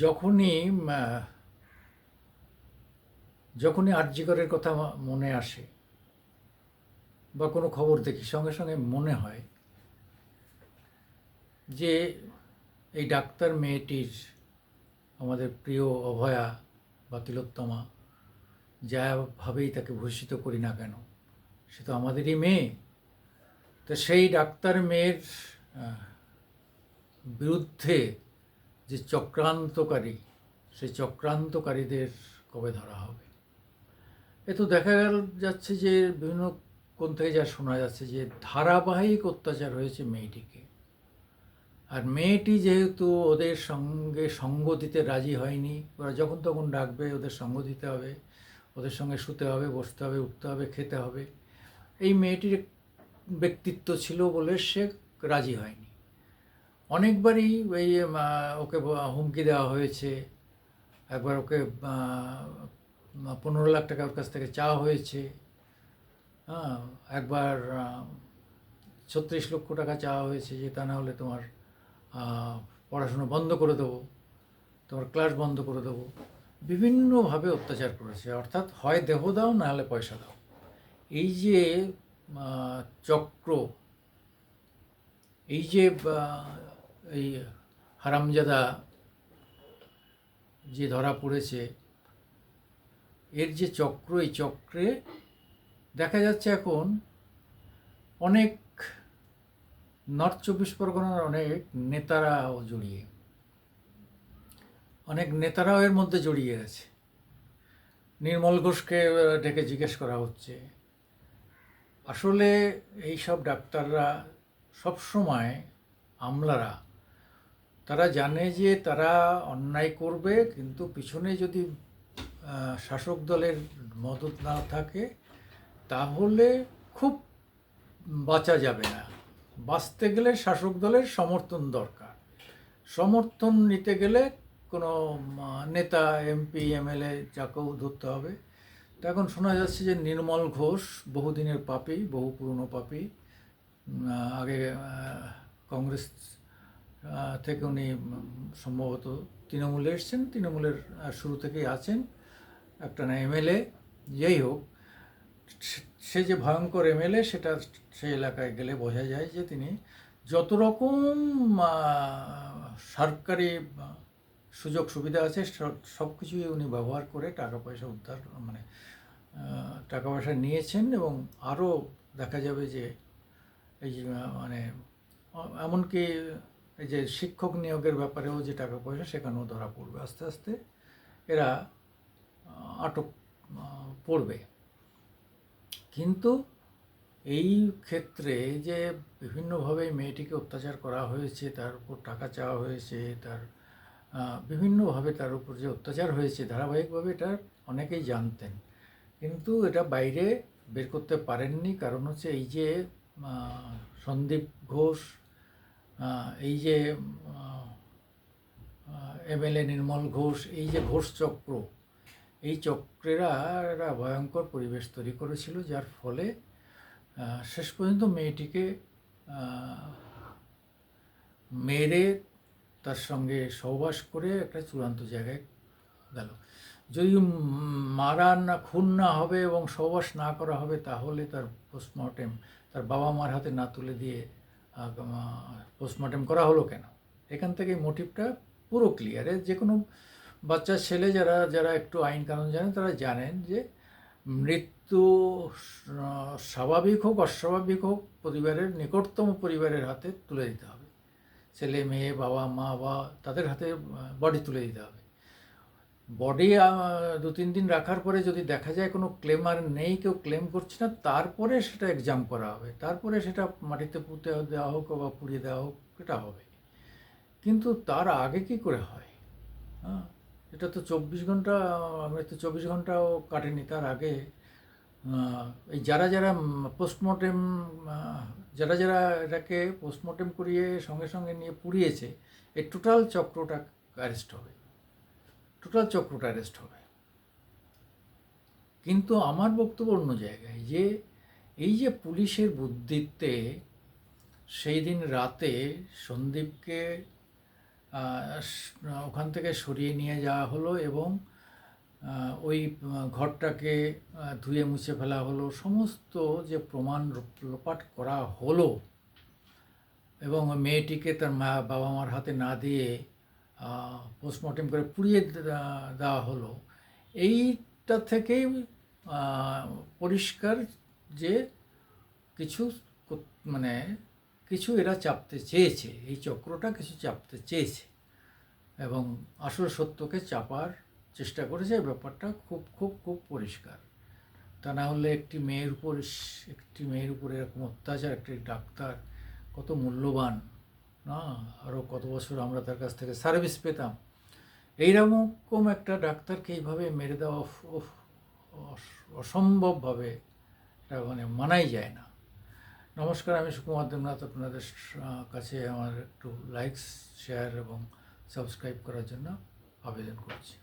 যখনই যখনই আরজিকরের কথা মনে আসে বা কোনো খবর দেখি, সঙ্গে সঙ্গে মনে হয় যে এই ডাক্তার মেয়েটির, আমাদের প্রিয় অভয়া বা তিলোত্তমা, যাভাবেই তাকে ভূষিত করি না কেন, সে তো আমাদেরই মেয়ে। তো সেই ডাক্তার মেয়ের বিরুদ্ধে যে চক্রান্তকারী, সেই চক্রান্তকারীদের কবে ধরা হবে? এ তো দেখা যাচ্ছে যে বিভিন্ন কোণ থেকে যা শোনা যাচ্ছে যে ধারাবাহিক অত্যাচার হয়েছে মেয়েটিকে। আর মেয়েটি যেহেতু ওদের সঙ্গে সঙ্গ দিতে রাজি হয়নি, ওরা যখন তখন ডাকবে ওদের সঙ্গ দিতে হবে, ওদের সঙ্গে শুতে হবে, বসতে হবে, উঠতে হবে, খেতে হবে, এই মেয়েটির ব্যক্তিত্ব ছিল বলে সে রাজি হয়নি। অনেকবারই এই ওকে হুমকি দেওয়া হয়েছে। একবার ওকে 15 লাখ টাকা ওর কাছ থেকে চাওয়া হয়েছে। হ্যাঁ, একবার 36 লক্ষ টাকা চাওয়া হয়েছে যে তা না হলে তোমার পড়াশুনো বন্ধ করে দেবো, তোমার ক্লাস বন্ধ করে দেবো। বিভিন্নভাবে অত্যাচার করেছে, অর্থাৎ হয় দেহ দাও না হলে পয়সা দাও। এই যে চক্র, এই যে এই হারামজাদা যে ধরা পড়েছে, এর যে চক্র, এই চক্রে দেখা যাচ্ছে এখন অনেক নর্থ 24 পরগনার অনেক নেতারাও এর মধ্যে জড়িয়ে গেছে। নির্মল ঘোষকে ডেকে জিজ্ঞেস করা হচ্ছে। আসলে এই সব ডাক্তাররা সবসময়, আমলারা, তারা জানে যে তারা অন্যায় করবে, কিন্তু পিছনে যদি শাসক দলের মদত না থাকে তাহলে খুব বাঁচা যাবে না। বাঁচতে গেলে শাসক দলের সমর্থন দরকার। সমর্থন নিতে গেলে কোনো নেতা, এমপি, এমএলএ যাকেও ধরতে হবে। তো এখন শোনা যাচ্ছে যে নির্মল ঘোষ বহুদিনের পাপী, বহু পুরনো পাপী। আগে কংগ্রেস থেকে উনি সম্ভবত তৃণমূলে এসছেন, তৃণমূলের শুরু থেকেই আছেন, একটা না এমএলএ, যেই হোক, সে যে ভয়ঙ্কর এমএলএ সেটা সেই এলাকায় গেলে বোঝা যায় যে তিনি যত রকম সরকারি সুযোগ সুবিধা আছে সব কিছুই উনি ব্যবহার করে টাকা পয়সা উদ্ধার, মানে টাকা পয়সা নিয়েছেন। এবং আরও দেখা যাবে যে এই যে মানে এমনকি এই যে শিক্ষক নিয়োগের ব্যাপারেও যে টাকা পয়সা, সেখানেও ধরা পড়বে আস্তে আস্তে, এরা আটক পড়বে। কিন্তু এই ক্ষেত্রে যে বিভিন্নভাবে মেয়েটিকে অত্যাচার করা হয়েছে, তার উপর টাকা চাওয়া হয়েছে, তার বিভিন্নভাবে তার উপর যে অত্যাচার হয়েছে ধারাবাহিকভাবে, এটা অনেকেই জানতেন, কিন্তু এটা বাইরে বের করতে পারেননি। কারণ হচ্ছে এই যে সন্দীপ ঘোষ, এই যে এমএলএ নির্মল ঘোষ, এই যে ঘোষ চক্র, এই চক্রেরা একটা ভয়ঙ্কর পরিবেশ তৈরি করেছিল, যার ফলে শেষ পর্যন্ত মেয়েটিকে মেরে তার সঙ্গে সহবাস করে একটা চূড়ান্ত জায়গায় গেল। যদি মারা না, খুন না হবে এবং সহবাস না করা হবে, তাহলে তার পোস্টমর্টেম তার বাবা মার হাতে না তুলে দিয়ে পোস্টমর্টেম করা হলো কেন? এখান থেকে মোটিভটা পুরো ক্লিয়ার। যে কোনো বাচ্চা ছেলে যারা যারা একটু আইন কানুন জানেন, তারা জানেন যে মৃত্যু স্বাভাবিক হোক অস্বাভাবিক হোক, পরিবারের নিকটতম পরিবারের হাতে তুলে দিতে হবে। ছেলে, মেয়ে, বাবা মা বা তাদের হাতে বডি তুলে দিতে হবে। বডি 2-3 দিন রাখার পরে যদি দেখা যায় কোনো ক্লেমার নেই, কেউ ক্লেম করছে না, তারপরে সেটা এক্সাম করা হবে, তারপরে সেটা মাটিতে পুঁতে দেওয়া হোক বা পুড়িয়ে দেওয়া হোক, এটা হবে। কিন্তু তার আগে কি করে হয়? হ্যাঁ, এটা তো 24 ঘন্টা, মৃত্যু 24 ঘন্টাও কাটেনি তার আগে। এই যারা যারা পোস্টমর্টেম, যারা যারা এটাকে পোস্টমর্টেম করিয়ে সঙ্গে সঙ্গে নিয়ে পুড়িয়েছে, এই টোটাল চক্রটা অ্যারেস্ট হবে, টোটাল চক্রটা অ্যারেস্ট হবে। কিন্তু আমার বক্তব্য অন্য জায়গায়, যে এই যে পুলিশের বুদ্ধিতে সেই দিন রাতে সন্দীপকে ওখান থেকে সরিয়ে নিয়ে যাওয়া হলো এবং ওই ঘরটাকে ধুয়ে মুছে ফেলা হলো। সমস্ত যে প্রমাণ লোপাট করা হলো এবং ওই মেয়েটিকে তার বাবা মার হাতে না দিয়ে পোস্টমর্টেম করে পুড়িয়ে দেওয়া হলো। এইটা থেকেই পরিষ্কার যে কিছু মানে কিছু এরা চাপতে চেয়েছে, এই চক্রটা কিছু চাপতে চেয়েছে এবং আসল সত্যকে চাপার চেষ্টা করেছে। ব্যাপারটা খুব খুব খুব পরিষ্কার। তা না হলে একটি মেয়ের উপর এরকম অত্যাচার, একটি ডাক্তার কত মূল্যবান না, আরও কত বছর আমরা তার কাছ থেকে সার্ভিস পেতাম। এইরকম একটা ডাক্তারকে এইভাবে মেরে দেওয়া অসম্ভবভাবে, এটা মানে মানাই যায় না। নমস্কার, আমি সুকুমার দেবনাথ আপনাদের কাছে আমার একটু লাইক, শেয়ার এবং সাবস্ক্রাইব করার জন্য আবেদন করছি।